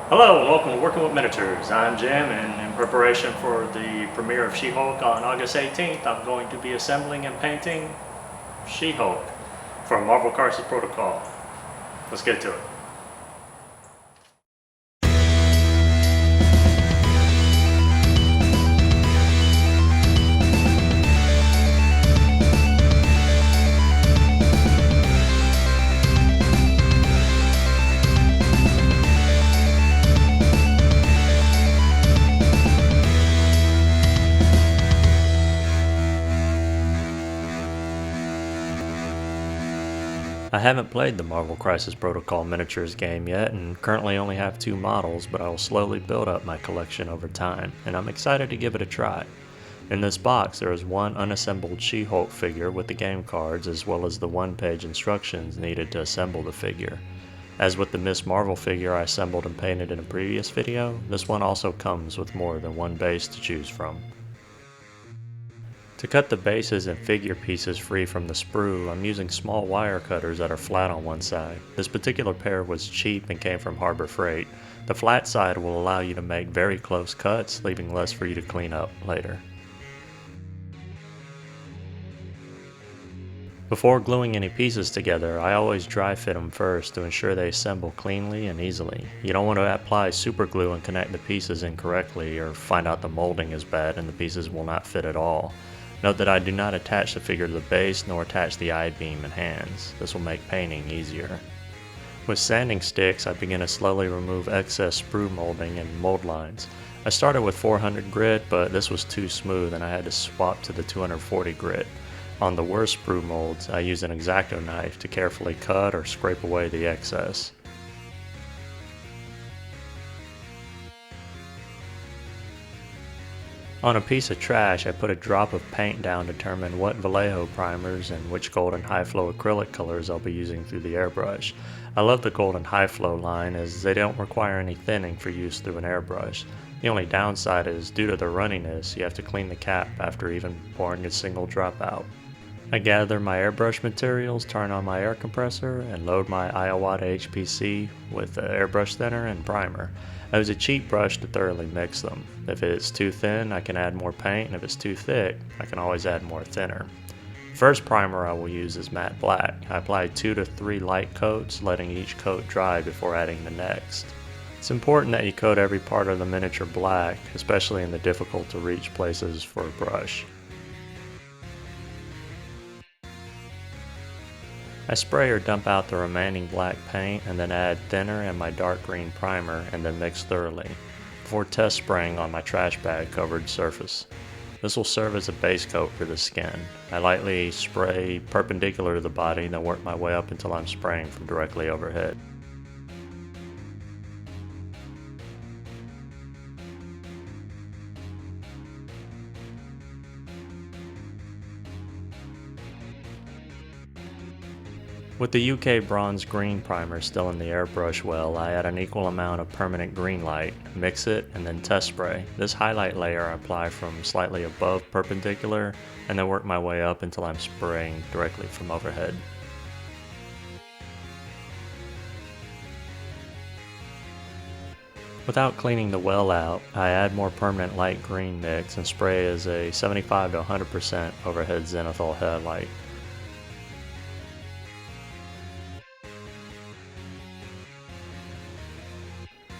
Hello and welcome to Working with Miniatures. I'm Jim, and in preparation for the premiere of She-Hulk on August 18th, I'm going to be assembling and painting She-Hulk from Marvel Crisis Protocol. Let's get to it. I haven't played the Marvel Crisis Protocol miniatures game yet and currently only have 2 models, but I will slowly build up my collection over time, and I'm excited to give it a try. In this box there is one unassembled She-Hulk figure with the game cards as well as the one-page instructions needed to assemble the figure. As with the Miss Marvel figure I assembled and painted in a previous video, this one also comes with more than one base to choose from. To cut the bases and figure pieces free from the sprue, I'm using small wire cutters that are flat on one side. This particular pair was cheap and came from Harbor Freight. The flat side will allow you to make very close cuts, leaving less for you to clean up later. Before gluing any pieces together, I always dry fit them first to ensure they assemble cleanly and easily. You don't want to apply super glue and connect the pieces incorrectly or find out the molding is bad and the pieces will not fit at all. Note that I do not attach the figure to the base nor attach the I-beam and hands. This will make painting easier. With sanding sticks, I begin to slowly remove excess sprue molding and mold lines. I started with 400 grit, but this was too smooth and I had to swap to the 240 grit. On the worst sprue molds, I use an X-Acto knife to carefully cut or scrape away the excess. On a piece of trash, I put a drop of paint down to determine what Vallejo primers and which golden high flow acrylic colors I'll be using through the airbrush. I love the golden high flow line as they don't require any thinning for use through an airbrush. The only downside is due to the runniness, you have to clean the cap after even pouring a single drop out. I gather my airbrush materials, turn on my air compressor, and load my Iowata HPC with the airbrush thinner and primer. I use a cheap brush to thoroughly mix them. If it's too thin, I can add more paint, and if it's too thick, I can always add more thinner. First primer I will use is matte black. I apply 2 to 3 light coats, letting each coat dry before adding the next. It's important that you coat every part of the miniature black, especially in the difficult to reach places for a brush. I spray or dump out the remaining black paint and then add thinner and my dark green primer and then mix thoroughly, before test spraying on my trash bag covered surface. This will serve as a base coat for the skin. I lightly spray perpendicular to the body, then work my way up until I'm spraying from directly overhead. With the UK bronze green primer still in the airbrush well, I add an equal amount of permanent green light, mix it, and then test spray. This highlight layer I apply from slightly above perpendicular, and then work my way up until I'm spraying directly from overhead. Without cleaning the well out, I add more permanent light green mix and spray as a 75 to 100% overhead zenithal highlight.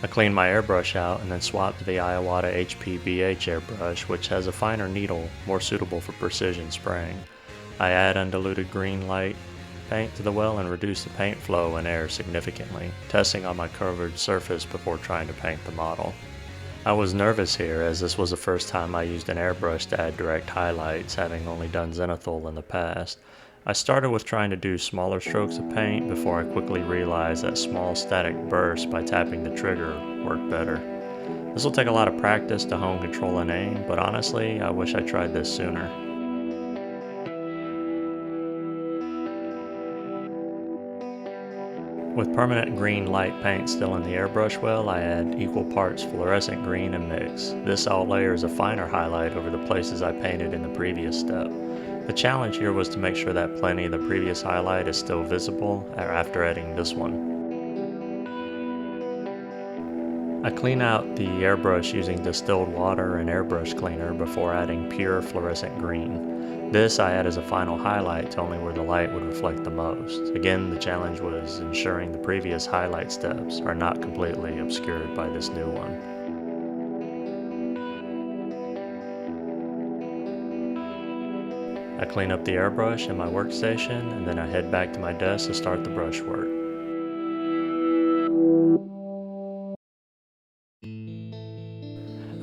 I clean my airbrush out and then swap to the Iowata HPBH airbrush, which has a finer needle, more suitable for precision spraying. I add undiluted green light paint to the well and reduce the paint flow and air significantly, testing on my covered surface before trying to paint the model. I was nervous here as this was the first time I used an airbrush to add direct highlights, having only done zenithal in the past. I started with trying to do smaller strokes of paint before I quickly realized that small static bursts by tapping the trigger work better. This will take a lot of practice to hone control and aim, but honestly, I wish I tried this sooner. With permanent green light paint still in the airbrush well, I add equal parts fluorescent green and mix. This all layers a finer highlight over the places I painted in the previous step. The challenge here was to make sure that plenty of the previous highlight is still visible after adding this one. I clean out the airbrush using distilled water and airbrush cleaner before adding pure fluorescent green. This I add as a final highlight to only where the light would reflect the most. Again, the challenge was ensuring the previous highlight steps are not completely obscured by this new one. I clean up the airbrush in my workstation and then I head back to my desk to start the brushwork.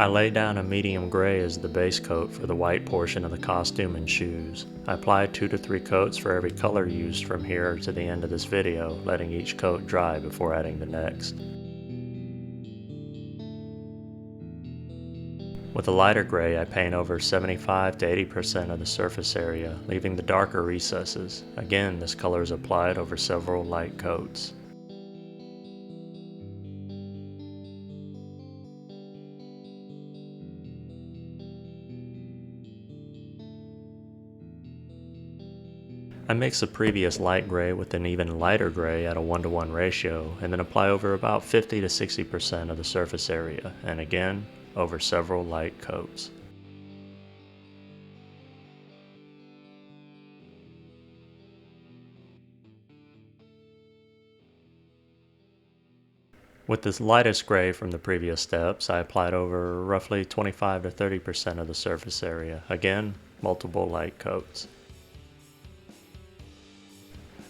I lay down a medium gray as the base coat for the white portion of the costume and shoes. I apply 2 to 3 coats for every color used from here to the end of this video, letting each coat dry before adding the next. With a lighter gray, I paint over 75 to 80% of the surface area, leaving the darker recesses. Again, this color is applied over several light coats. I mix the previous light gray with an even lighter gray at a 1-to-1 ratio, and then apply over about 50 to 60% of the surface area, and again, over several light coats. With this lightest gray from the previous steps, I applied over roughly 25 to 30% of the surface area, again, multiple light coats.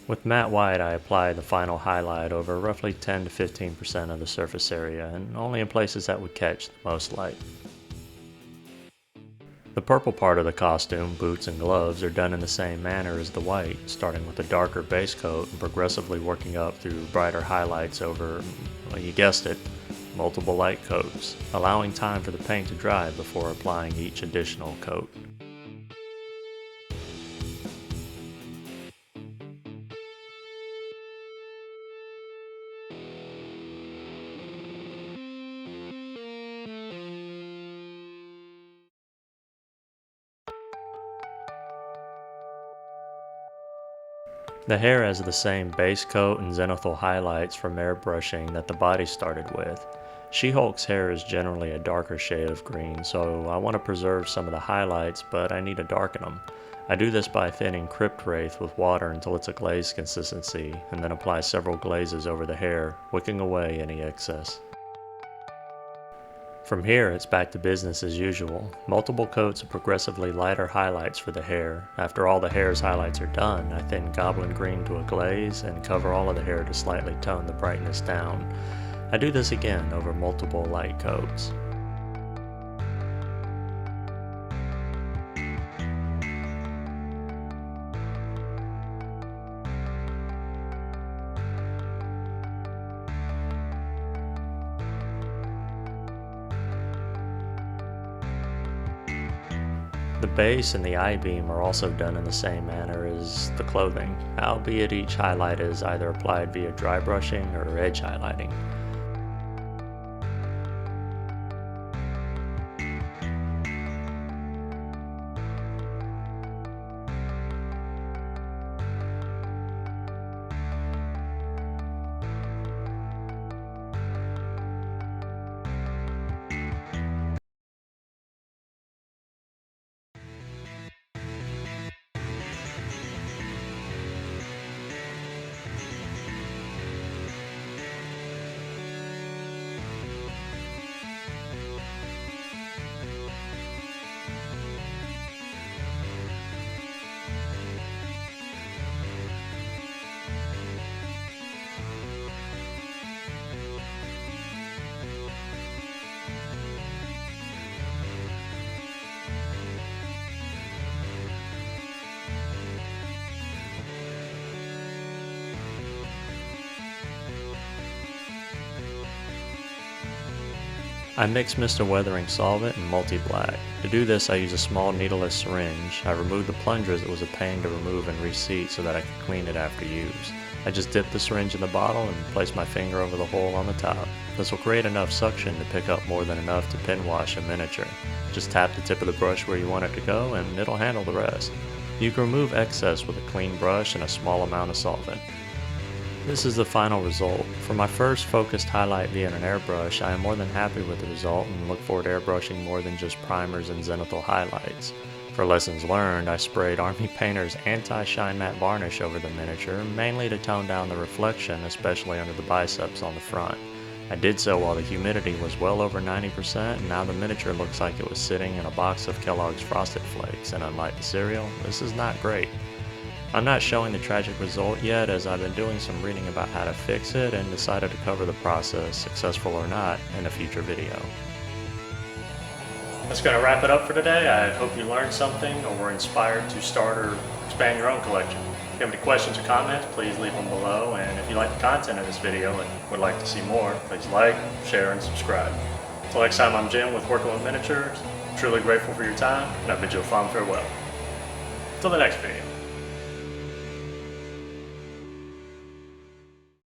With matte white, I apply the final highlight over roughly 10 to 15% of the surface area, and only in places that would catch the most light. The purple part of the costume, boots and gloves, are done in the same manner as the white, starting with a darker base coat and progressively working up through brighter highlights over, well, you guessed it, multiple light coats, allowing time for the paint to dry before applying each additional coat. The hair has the same base coat and zenithal highlights from airbrushing that the body started with. She-Hulk's hair is generally a darker shade of green, so I want to preserve some of the highlights, but I need to darken them. I do this by thinning Crypt Wraith with water until it's a glaze consistency, and then apply several glazes over the hair, wicking away any excess. From here, it's back to business as usual. Multiple coats of progressively lighter highlights for the hair. After all the hair's highlights are done, I thin goblin green to a glaze and cover all of the hair to slightly tone the brightness down. I do this again over multiple light coats. The base and the I-beam are also done in the same manner as the clothing, albeit each highlight is either applied via dry brushing or edge highlighting. I mix Mr. Weathering solvent and multi-black. To do this, I use a small needleless syringe. I remove the plunger as it was a pain to remove and reseat so that I could clean it after use. I just dip the syringe in the bottle and place my finger over the hole on the top. This will create enough suction to pick up more than enough to pin wash a miniature. Just tap the tip of the brush where you want it to go and it'll handle the rest. You can remove excess with a clean brush and a small amount of solvent. This is the final result. For my first focused highlight via an airbrush, I am more than happy with the result and look forward to airbrushing more than just primers and zenithal highlights. For lessons learned, I sprayed Army Painter's anti-shine matte varnish over the miniature, mainly to tone down the reflection, especially under the biceps on the front. I did so while the humidity was well over 90%, and now the miniature looks like it was sitting in a box of Kellogg's Frosted Flakes, and unlike the cereal, this is not great. I'm not showing the tragic result yet, as I've been doing some reading about how to fix it and decided to cover the process, successful or not, in a future video. That's going to wrap it up for today. I hope you learned something or were inspired to start or expand your own collection. If you have any questions or comments, please leave them below. And if you like the content of this video and would like to see more, please like, share, and subscribe. Until next time, I'm Jim with Working with Miniatures. Truly grateful for your time, and I bid you a fond farewell. Until the next video.